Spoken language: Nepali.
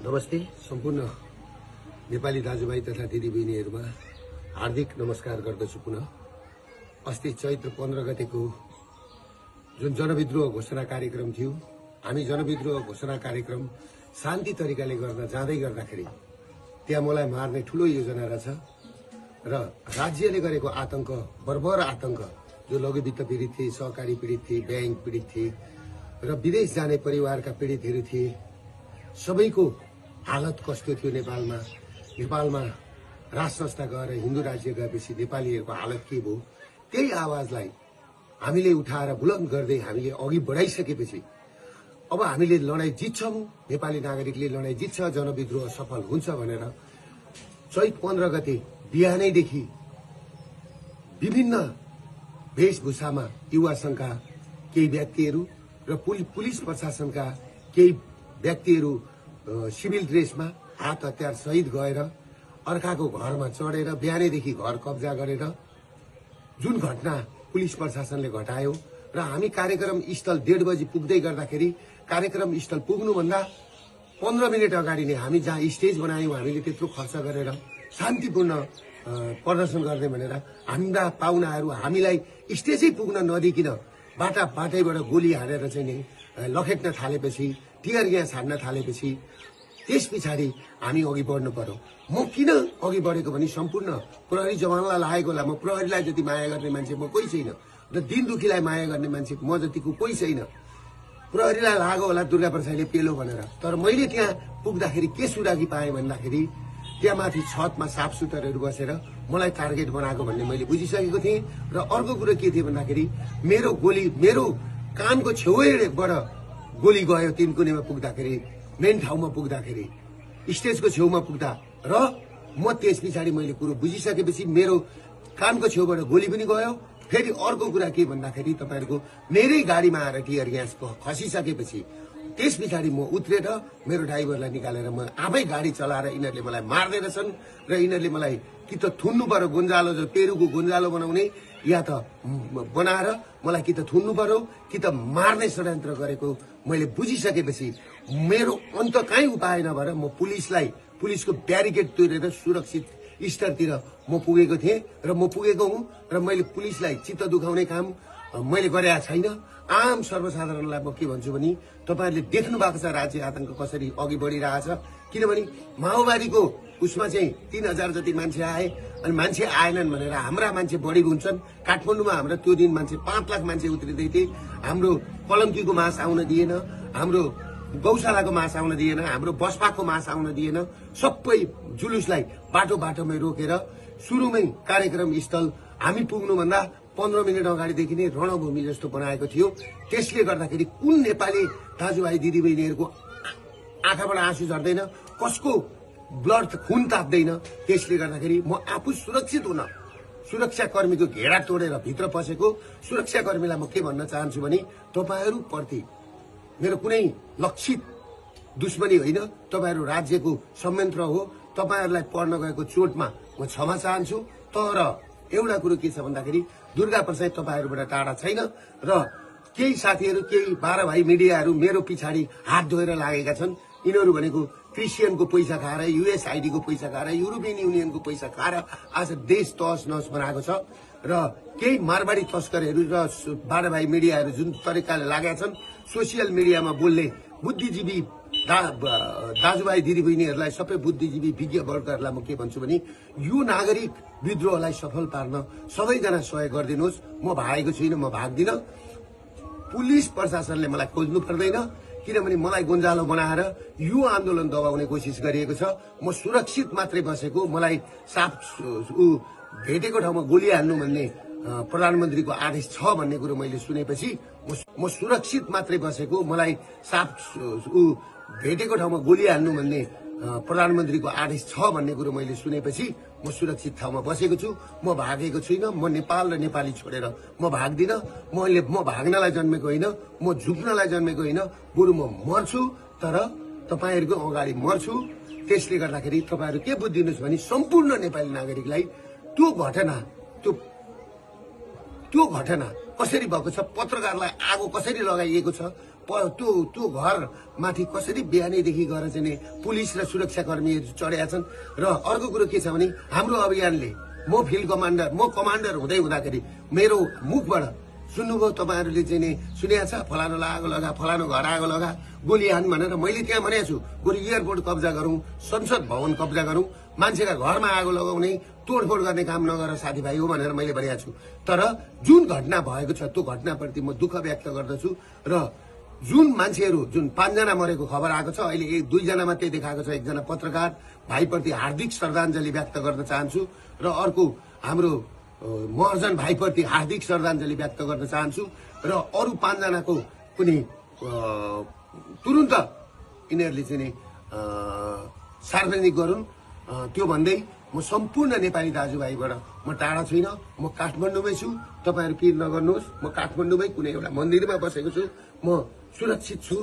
नमस्ते सम्पूर्ण नेपाली दाजुभाइ तथा दिदीबहिनीहरुमा हार्दिक नमस्कार गर्दछु। पुनः अस्ति चैत्र 15 गतेको जुन जनविद्रोह घोषणा कार्यक्रम थियो, हामी जनविद्रोह घोषणा कार्यक्रम शान्ति तरिकाले गर्न जाँदै गर्दाखेरि त्यहाँ मलाई मार्ने ठूलो योजना रहेछ र राज्यले गरेको आतंक, बर्बर आतंक, जो लघुवित्त पीडित थिए, सहकारी पीडित थिए, बैंक पीडित थिए र विदेश जाने परिवारका पीडितहरू थिए, सबैको हालत कस्तो थियो। नेपालमा राज संस्था गएर हिन्दू राज्य गएपछि नेपालीहरूको हालत के भयो, त्यही आवाजलाई हामीले उठाएर बुलन्द गर्दै हामीले अघि बढाइसकेपछि अब हामीले लडाई जित्छौं, नेपाली नागरिकले लडाई जित्छ, जनविद्रोह सफल हुन्छ भनेर चैत 15 गते बिहानैदेखि विभिन्न वेशभूषामा युवा संघका केही व्यक्तिहरू र पुलिस प्रशासनका केही व्यक्तिहरू सिभिल ड्रेसमा हात हतियार सहित गएर अर्काको घरमा चढेर बिहानैदेखि घर कब्जा गरेर जुन घटना पुलिस प्रशासनले घटायो र हामी कार्यक्रम स्थल 1:30 बजे पुग्दै गर्दाखेरि कार्यक्रम स्थल पुग्नुभन्दा 15 मिनेट अगाडि नै हामी जहाँ स्टेज बनायौं, हामीले त्यत्रो खर्च गरेर शान्तिपूर्ण प्रदर्शन गर्ने भनेर हाम्रा पाहुनाहरू हामीलाई स्टेजै पुग्न नदिकिन बाटैबाट गोली हानेर चाहिँ नि लखेट्न थालेपछि, टियर ग्यास हान्न थालेपछि त्यस पछाडि हामी अघि बढ्नु पर्यो। म किन अघि बढेको भने सम्पूर्ण प्रहरी जवानलाई लागेको होला। म प्रहरीलाई जति माया गर्ने मान्छे म कोही छैन र दिन दुखीलाई माया गर्ने मान्छे म जतिको कोही छैन। प्रहरीलाई लाग्यो होला दुर्गा प्रसादले पेलो भनेर, तर मैले त्यहाँ पुग्दाखेरि के सुरागी पाएँ भन्दाखेरि त्यहाँ माथि छतमा साफ सुथरहरू बसेर मलाई टार्गेट बनाएको भन्ने मैले बुझिसकेको थिएँ। र अर्को कुरो के थियो भन्दाखेरि मेरो कानको छेउबाट गोली गयो। तिनकुनेमा पुग्दाखेरि, मेन ठाउँमा पुग्दाखेरि, स्टेजको छेउमा पुग्दा र म त्यस पछाडि मैले कुरो बुझिसकेपछि मेरो कानको छेउबाट गोली पनि गयो। फेरि अर्को कुरा के भन्दाखेरि तपाईहरुको मेरै गाडीमा आएर टियर ग्यास खसिसकेपछि त्यस पछाडि म उत्रेर मेरो ड्राइभरलाई निकालेर म आफै गाडी चलाएर यिनीहरूले मलाई मार्दै रहेछन् र यिनीहरूले मलाई कि त थुन्नु पर्यो, गोन्जालो जो पेरुको गोन्जालो बनाउने, या त बनाएर मलाई कि त थुन्नु पर्यो कि त मार्ने षड्यन्त्र गरेको मैले बुझिसकेपछि मेरो अन्त काहीँ उपाय नभएर म पुलिसको ब्यारिकेड तोडेर सुरक्षित स्तरतिर म पुगेको थिएँ र म पुगेको हुँ र मैले पुलिसलाई चित्त दुखाउने काम मैले गरेका छैन। आम सर्वसाधारणलाई म के भन्छु भने तपाईहरुले देख्नु भएको छ राज्य आतंक कसरी अघि बढिरहेछ। किनभने माओवादीको उसमा चाहिँ 3000 जति मान्छे आए अनि मान्छे आएनन् भनेर हाम्रा मान्छे बढी हुन्छन्। काठमाडौँमा हाम्रो त्यो दिन मान्छे 5 लाख मान्छे उत्रिदै थिए। हाम्रो कलम्कीको मास आउन दिएन, हाम्रो गौशालाको मास आउन दिएन, हाम्रो बसपाको मास आउन दिएन। सबै जुलुसलाई बाटोमै रोकेर सुरुमै कार्यक्रम स्थल हामी पुग्नुभन्दा 15 मिनेट अगाडिदेखि नै रणभूमि जस्तो बनाएको थियो। त्यसले गर्दाखेरि कुन नेपाली दाजुभाइ दिदीबहिनीहरूको आँखाबाट आँसु झर्दैन, कसको ब्लड खुन ताप्दैन। त्यसले गर्दाखेरि म आफू सुरक्षित हुन सुरक्षाकर्मीको घेरा तोडेर भित्र पसेको सुरक्षाकर्मीलाई म के भन्न चाहन्छु भने तपाईहरु प्रति मेरो कुनै लक्षित दुश्मनी होइन, तपाईहरु राज्यको संयन्त्र हो। तपाईहरुलाई पर्न गएको चोटमा म क्षमा चाहन्छु। तर एउटा कुरो के छ भन्दाखेरि दुर्गा प्रसाद तपाईहरुबाट टाढा छैन र केही साथीहरु, केही 12 भाइ मिडियाहरु मेरो पछाडि हात धोएर लागेका छन्। यिनीहरु भनेको क्रिस्चियनको पैसा खाएर, युएसआईडी को पैसा खाएर, युरोपियन युनियनको पैसा खाएर आज देश तहस नहस बनाएको छ र केही मारवाडी तस्करहरू र 12 भाइ मिडियाहरु जुन तरिकाले लागेका छन् सोशल मिडियामा बोल्ने बुद्धिजीवी दाजुभाइ दिदीबहिनीहरूलाई, सबै बुद्धिजीवी विज्ञ वर्गहरूलाई म के भन्छु भने यो नागरिक विद्रोहलाई सफल पार्न सबैजना सहयोग गरिदिनुहोस्। म भागेको छुइनँ, म भाग्दिन। पुलिस प्रशासनले मलाई खोज्नु पर्दैन, किनभने मलाई गोन्जालो बनाएर यो आन्दोलन दबाउने कोसिस गरिएको छ। म सुरक्षित मात्रै बसेको, मलाई साफ भेटेको ठाउँमा गोली हान्नु भन्ने प्रधानमन्त्रीको आदेश छ भन्ने कुरो मैले सुनेपछि म सुरक्षित मात्रै बसेको, मलाई साफ भेटेको ठाउँमा गोली हान्नु भन्ने प्रधानमन्त्रीको आदेश छ भन्ने कुरो मैले सुनेपछि म सुरक्षित ठाउँमा बसेको छु। म भागेको छुइनँ। म नेपाल र नेपाली छोडेर म भाग्दिन। म भाग्नलाई जन्मेको होइन, म झुक्नलाई जन्मेको होइन, बरु म मर्छु तर तपाईहरुको अगाडि मर्छु। त्यसले गर्दाखेरि तपाईहरु के बुझ्दिनुस् भने सम्पूर्ण नेपाली नागरिकलाई त्यो घटना कसरी भएको छ, पत्रकारलाई आगो कसरी लगाइएको छ, त्यो घर माथि कसरी बिहानैदेखि गएर चाहिँ नि पुलिस र सुरक्षाकर्मीहरू चढेका छन्। र अर्को कुरो के छ भने हाम्रो अभियानले म फिल्ड कमान्डर हुँदै हुँदाखेरि मेरो मुखबाट सुन्नुभयो तपाईँहरूले चाहिँ नि सुनेको छ फलानो आगो लगा फलानो घर आगो लगा गोली हान भनेर मैले त्यहाँ भनेको छु बरु एयरपोर्ट कब्जा गरौँ संसद भवन कब्जा गरौँ मान्छेका घरमा आगो लगाउने तोडफोड गर्ने काम नगर साथीभाइ हो भनेर मैले भनेको छु। तर जुन घटना भएको छ त्यो घटनाप्रति म दुःख व्यक्त गर्दछु र जुन मान्छेहरू जुन 5 जना मरेको खबर आएको छ अहिले 2 जना मात्रै देखाएको छ। एकजना पत्रकार भाइप्रति हार्दिक श्रद्धाञ्जली व्यक्त गर्न चाहन्छु र अर्को हाम्रो महर्जन भाइप्रति हार्दिक श्रद्धाञ्जली व्यक्त गर्न चाहन्छु र अरू 5 जनाको पनि तुरुन्त यिनीहरूले चाहिँ सार्वजनिक गरून्। त्यो भन्दै म सम्पूर्ण नेपाली दाजुभाइबाट म टाढा छुइनँ, म काठमाडौँमै छु। तपाईहरु पिर नगर्नुहोस्, म काठमाडौँमै कुनै एउटा मन्दिरमा बसेको छु, म सुरक्षित छु।